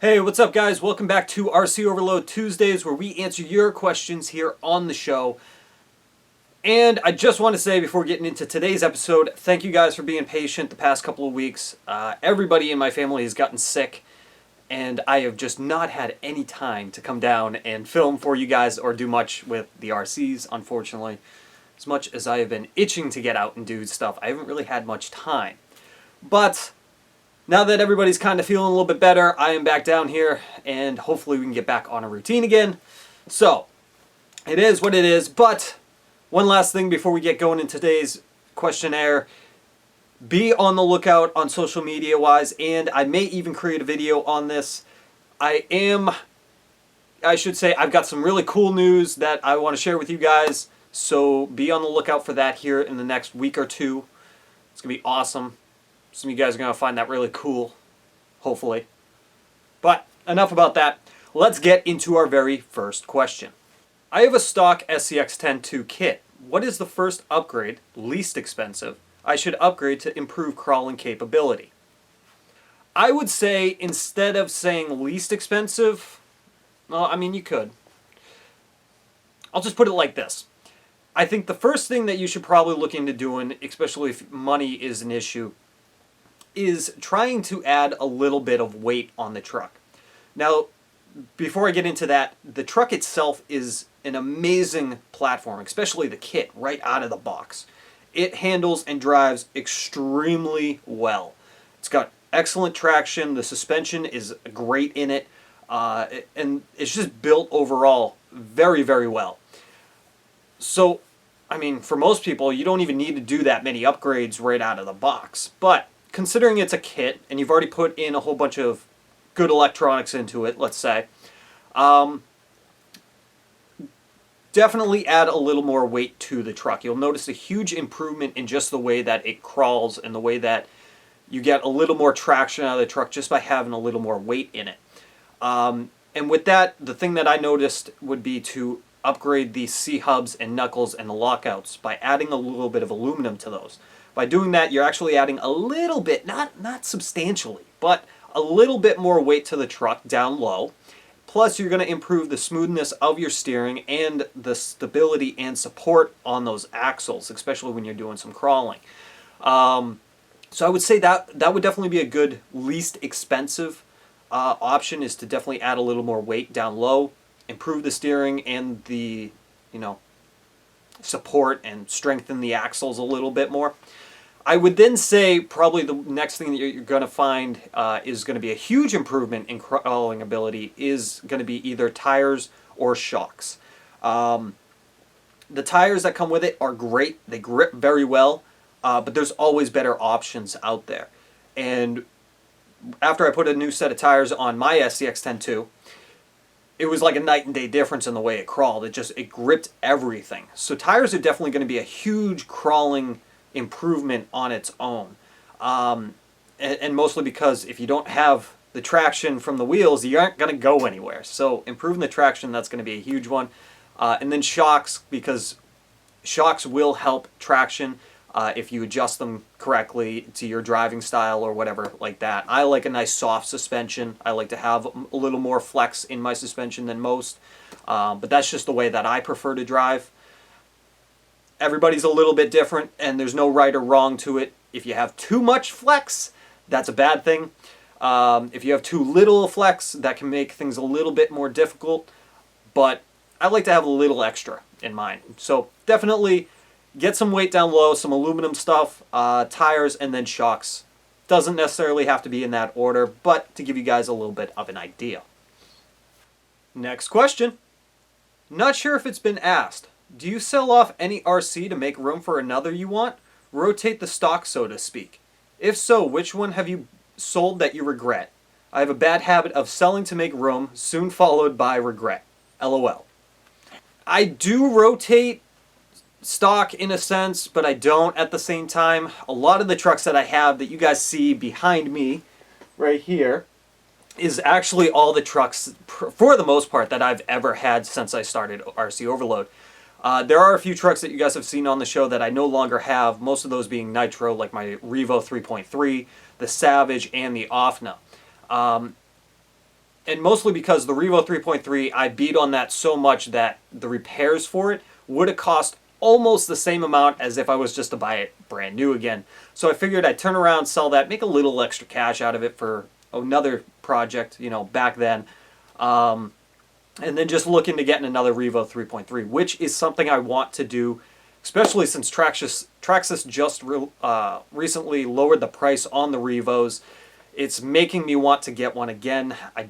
Hey, what's up guys? Welcome back to RC Overload Tuesdays, where we answer your questions here on the show. And I just want to say before getting into today's episode, thank you guys for being patient the past couple of weeks. Everybody in my family has gotten sick, and I have just not had any time to come down and film for you guys or do much with the RCs, unfortunately. As much as I have been itching to get out and do stuff, I haven't really had much time. But now that everybody's kind of feeling a little bit better, I am back down here, and hopefully we can get back on a routine again. So, it is what it is, but one last thing before we get going in today's questionnaire. Be on the lookout on social media-wise, and I may even create a video on this. I've got some really cool news that I want to share with you guys, so be on the lookout for that here in the next week or two. It's going to be awesome. Some of you guys are going to find that really cool, hopefully. But enough about that. Let's get into our very first question. I have a stock SCX10 II kit. What is the first upgrade, least expensive, I should upgrade to improve crawling capability? I would say, instead of saying least expensive, well, I mean, you could. I'll just put it like this. I think the first thing that you should probably look into doing, especially if money is an issue, is trying to add a little bit of weight on the truck. Now, before I get into that, the truck itself is an amazing platform, especially the kit right out of the box. It handles and drives extremely well. It's got excellent traction, the suspension is great in it, and it's just built overall very, very well. So, I mean, for most people, you don't even need to do that many upgrades right out of the box. But considering it's a kit, and you've already put in a whole bunch of good electronics into it, let's say, definitely add a little more weight to the truck. You'll notice a huge improvement in just the way that it crawls and the way that you get a little more traction out of the truck just by having a little more weight in it. And with that, the thing that I noticed would be to upgrade the C-hubs and knuckles and the lockouts by adding a little bit of aluminum to those. By doing that, you're actually adding a little bit, not substantially, but a little bit more weight to the truck down low. Plus, you're going to improve the smoothness of your steering and the stability and support on those axles, especially when you're doing some crawling. So I would say that would definitely be a good least expensive option, is to definitely add a little more weight down low, improve the steering and the, support and strengthen the axles a little bit more. I would then say probably the next thing that you're going to find is going to be a huge improvement in crawling ability is going to be either tires or shocks. The tires that come with it are great. They grip very well, but there's always better options out there. And after I put a new set of tires on my SCX10 II, it was like a night and day difference in the way it crawled. It gripped everything. So tires are definitely going to be a huge crawling improvement on its own. And mostly because if you don't have the traction from the wheels, you aren't going to go anywhere. So improving the traction, that's going to be a huge one. And then shocks, because shocks will help traction if you adjust them correctly to your driving style or whatever like that. I like a nice soft suspension. I like to have a little more flex in my suspension than most. But that's just the way that I prefer to drive. Everybody's a little bit different, and there's no right or wrong to it. If you have too much flex, that's a bad thing. If you have too little flex, that can make things a little bit more difficult. But I like to have a little extra in mind. So definitely get some weight down low, some aluminum stuff, tires, and then shocks. Doesn't necessarily have to be in that order, but to give you guys a little bit of an idea. Next question. Not sure if it's been asked. Do you sell off any RC to make room for another you want? Rotate the stock, so to speak. If so, which one have you sold that you regret? I have a bad habit of selling to make room, soon followed by regret. LOL. I do rotate stock in a sense, but I don't at the same time. A lot of the trucks that I have that you guys see behind me right here is actually all the trucks, for the most part, that I've ever had since I started RC Overload. There are a few trucks that you guys have seen on the show that I no longer have, most of those being Nitro, like my Revo 3.3, the Savage, and the Offna. And mostly because the Revo 3.3, I beat on that so much that the repairs for it would have cost almost the same amount as if I was just to buy it brand new again. So I figured I'd turn around, sell that, make a little extra cash out of it for another project, back then. And then just look into getting another Revo 3.3, which is something I want to do, especially since Traxxas just recently lowered the price on the Revos. It's making me want to get one again. I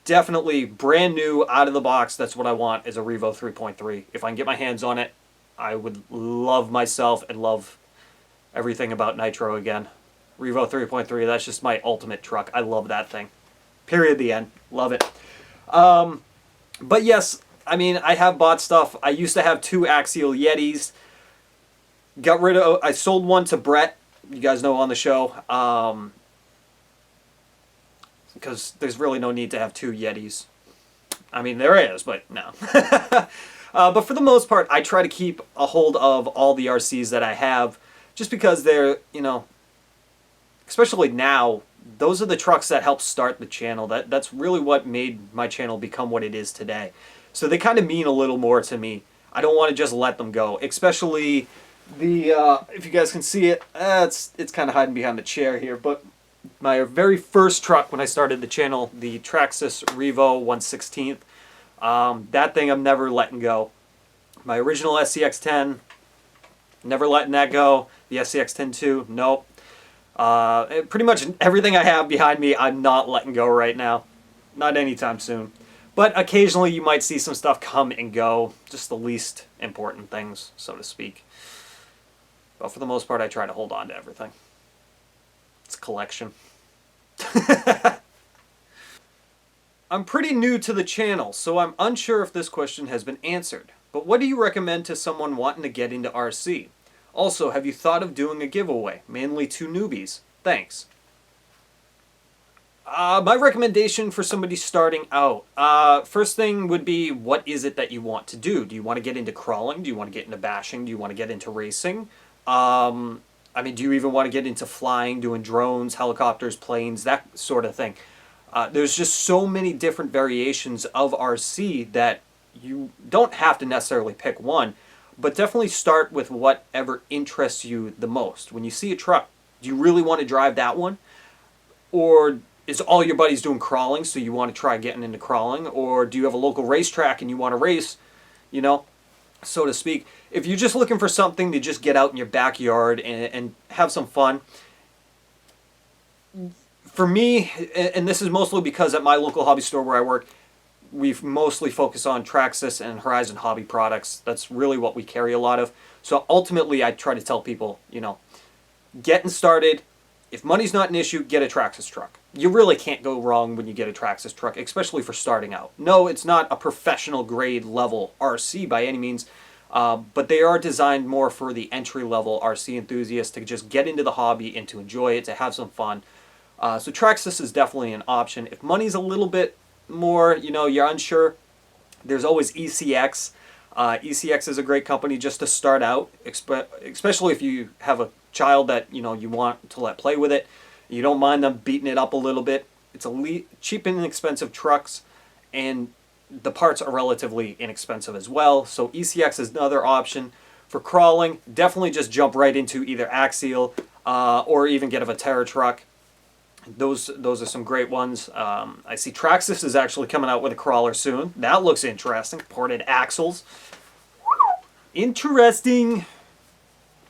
definitely, brand new, out of the box, that's what I want, is a Revo 3.3. If I can get my hands on it, I would love myself and love everything about Nitro again. Revo 3.3, that's just my ultimate truck. I love that thing. Period, the end. Love it. But yes, I mean, I have bought stuff. I used to have 2 Axial Yetis. I sold one to Brett, you guys know, on the show. Because there's really no need to have 2 Yetis. I mean, there is, but no. But for the most part, I try to keep a hold of all the RCs that I have, just because they're, especially now, those are the trucks that help start the channel. That's really what made my channel become what it is today. So they kind of mean a little more to me. I don't want to just let them go, especially the, if you guys can see it, it's kind of hiding behind the chair here, but my very first truck when I started the channel, the Traxxas Revo 1/16th, that thing I'm never letting go. My original SCX10, never letting that go. The SCX10 II, nope. Pretty much everything I have behind me, I'm not letting go right now. Not anytime soon. But occasionally you might see some stuff come and go. Just the least important things, so to speak. But for the most part, I try to hold on to everything. It's a collection. I'm pretty new to the channel, so I'm unsure if this question has been answered. But what do you recommend to someone wanting to get into RC? Also, have you thought of doing a giveaway, mainly to newbies? Thanks. My recommendation for somebody starting out, first thing would be, what is it that you want to do? Do you want to get into crawling? Do you want to get into bashing? Do you want to get into racing? I mean, do you even want to get into flying, doing drones, helicopters, planes, that sort of thing? There's just so many different variations of RC that you don't have to necessarily pick one, but definitely start with whatever interests you the most. When you see a truck, do you really want to drive that one? Or is all your buddies doing crawling, so you want to try getting into crawling? Or do you have a local racetrack and you want to race, so to speak? If you're just looking for something to just get out in your backyard and have some fun, for me, and this is mostly because at my local hobby store where I work, we've mostly focused on Traxxas and Horizon hobby products. That's really what we carry a lot of. So ultimately, I try to tell people, getting started, if money's not an issue, get a Traxxas truck. You really can't go wrong when you get a Traxxas truck, especially for starting out. No, it's not a professional grade level RC by any means, but they are designed more for the entry-level RC enthusiast to just get into the hobby and to enjoy it, to have some fun. So Traxxas is definitely an option. If money's a little bit more, you're unsure, there's always ECX. ECX is a great company just to start out, especially if you have a child that you want to let play with it. You don't mind them beating it up a little bit. It's cheap and inexpensive trucks, and the parts are relatively inexpensive as well. So ECX is another option. For crawling, definitely just jump right into either Axial or even get a Terra truck. Those are some great ones. I see Traxxas is actually coming out with a crawler soon. That looks interesting. Ported axles. Interesting.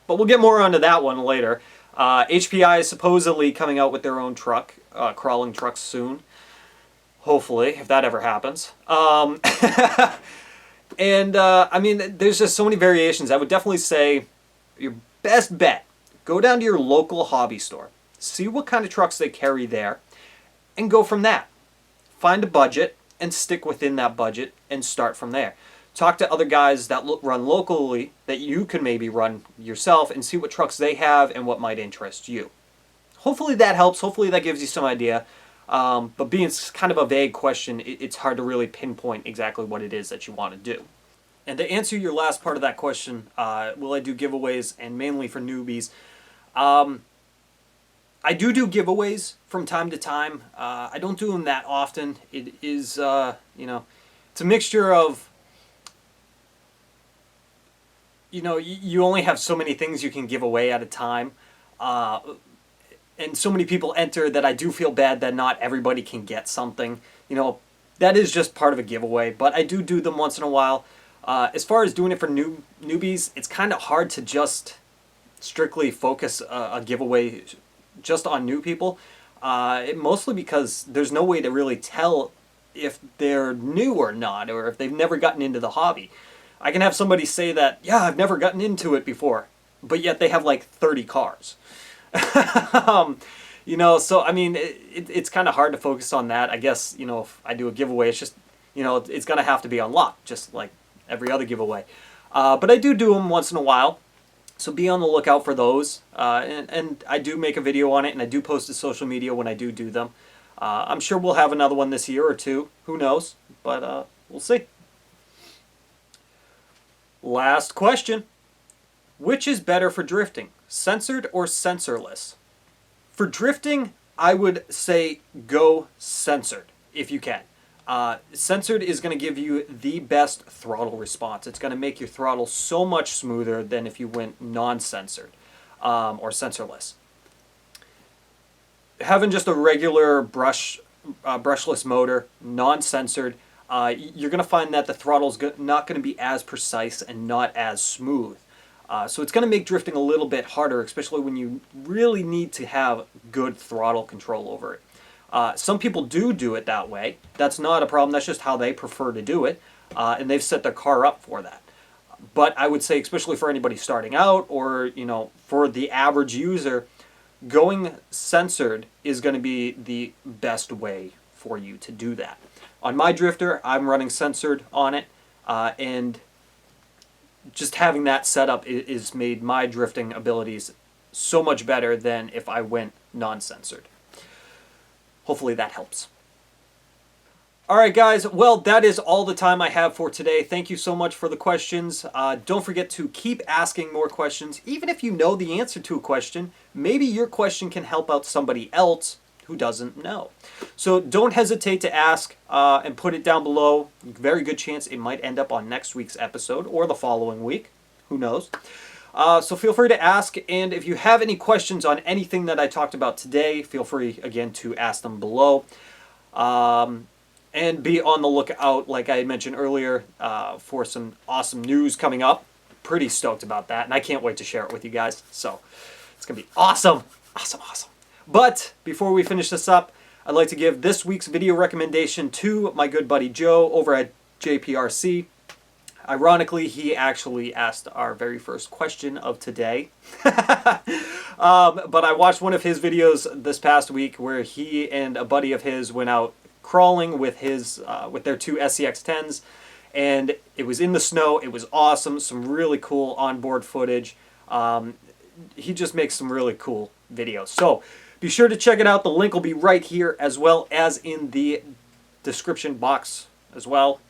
But we'll get more onto that one later. HPI is supposedly coming out with their own truck, crawling trucks soon. Hopefully, if that ever happens. And, I mean, there's just so many variations. I would definitely say your best bet, go down to your local hobby store. See what kind of trucks they carry there, and go from that. Find a budget, and stick within that budget, and start from there. Talk to other guys that run locally that you can maybe run yourself, and see what trucks they have and what might interest you. Hopefully that helps. Hopefully that gives you some idea. But being kind of a vague question, it's hard to really pinpoint exactly what it is that you want to do. And to answer your last part of that question, will I do giveaways, and mainly for newbies? I do giveaways from time to time. I don't do them that often. It is, you know, it's a mixture of, you know, you only have so many things you can give away at a time. And so many people enter that I do feel bad that not everybody can get something. You know, that is just part of a giveaway, but I do them once in a while. As far as doing it for newbies, it's kind of hard to just strictly focus a giveaway just on new people. Mostly because there's no way to really tell if they're new or not, or if they've never gotten into the hobby. I can have somebody say that, yeah, I've never gotten into it before, but yet they have like 30 cars. You know, so I mean, it's kind of hard to focus on that. I guess, you know, if I do a giveaway, it's just, you know, it's going to have to be unlocked, just like every other giveaway. But I do them once in a while, so be on the lookout for those. And I do make a video on it, and I do post to social media when I do them. I'm sure we'll have another one this year or two. Who knows? But we'll see. Last question. Which is better for drifting, sensored or sensorless? For drifting, I would say go sensored if you can. Sensored is going to give you the best throttle response. It's going to make your throttle so much smoother than if you went non-sensored or sensorless. Having just a regular brushless motor, non-sensored, you're going to find that the throttle's not going to be as precise and not as smooth. So it's going to make drifting a little bit harder, especially when you really need to have good throttle control over it. Some people do it that way. That's not a problem. That's just how they prefer to do it. And they've set their car up for that. But I would say, especially for anybody starting out or, you know, for the average user, going sensored is going to be the best way for you to do that. On my drifter, I'm running sensored on it, and just having that setup is made my drifting abilities so much better than if I went non-sensored. Hopefully that helps. Alright guys, well that is all the time I have for today. Thank you so much for the questions. Don't forget to keep asking more questions. Even if you know the answer to a question, maybe your question can help out somebody else who doesn't know. So don't hesitate to ask and put it down below. Very good chance it might end up on next week's episode or the following week. Who knows? So feel free to ask, and if you have any questions on anything that I talked about today, feel free again to ask them below. And be on the lookout, like I mentioned earlier, for some awesome news coming up. Pretty stoked about that, and I can't wait to share it with you guys. So it's going to be awesome. Awesome. But before we finish this up, I'd like to give this week's video recommendation to my good buddy Joe over at JPRC. Ironically, he actually asked our very first question of today. But I watched one of his videos this past week where he and a buddy of his went out crawling with their two SCX10s, and it was in the snow. It was awesome. Some really cool onboard footage. He just makes some really cool videos. So be sure to check it out. The link will be right here as well as in the description box as well.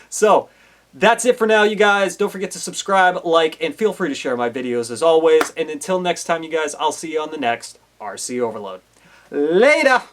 So that's it for now, you guys. Don't forget to subscribe, like, and feel free to share my videos as always. And until next time, you guys, I'll see you on the next RC Overload. Later!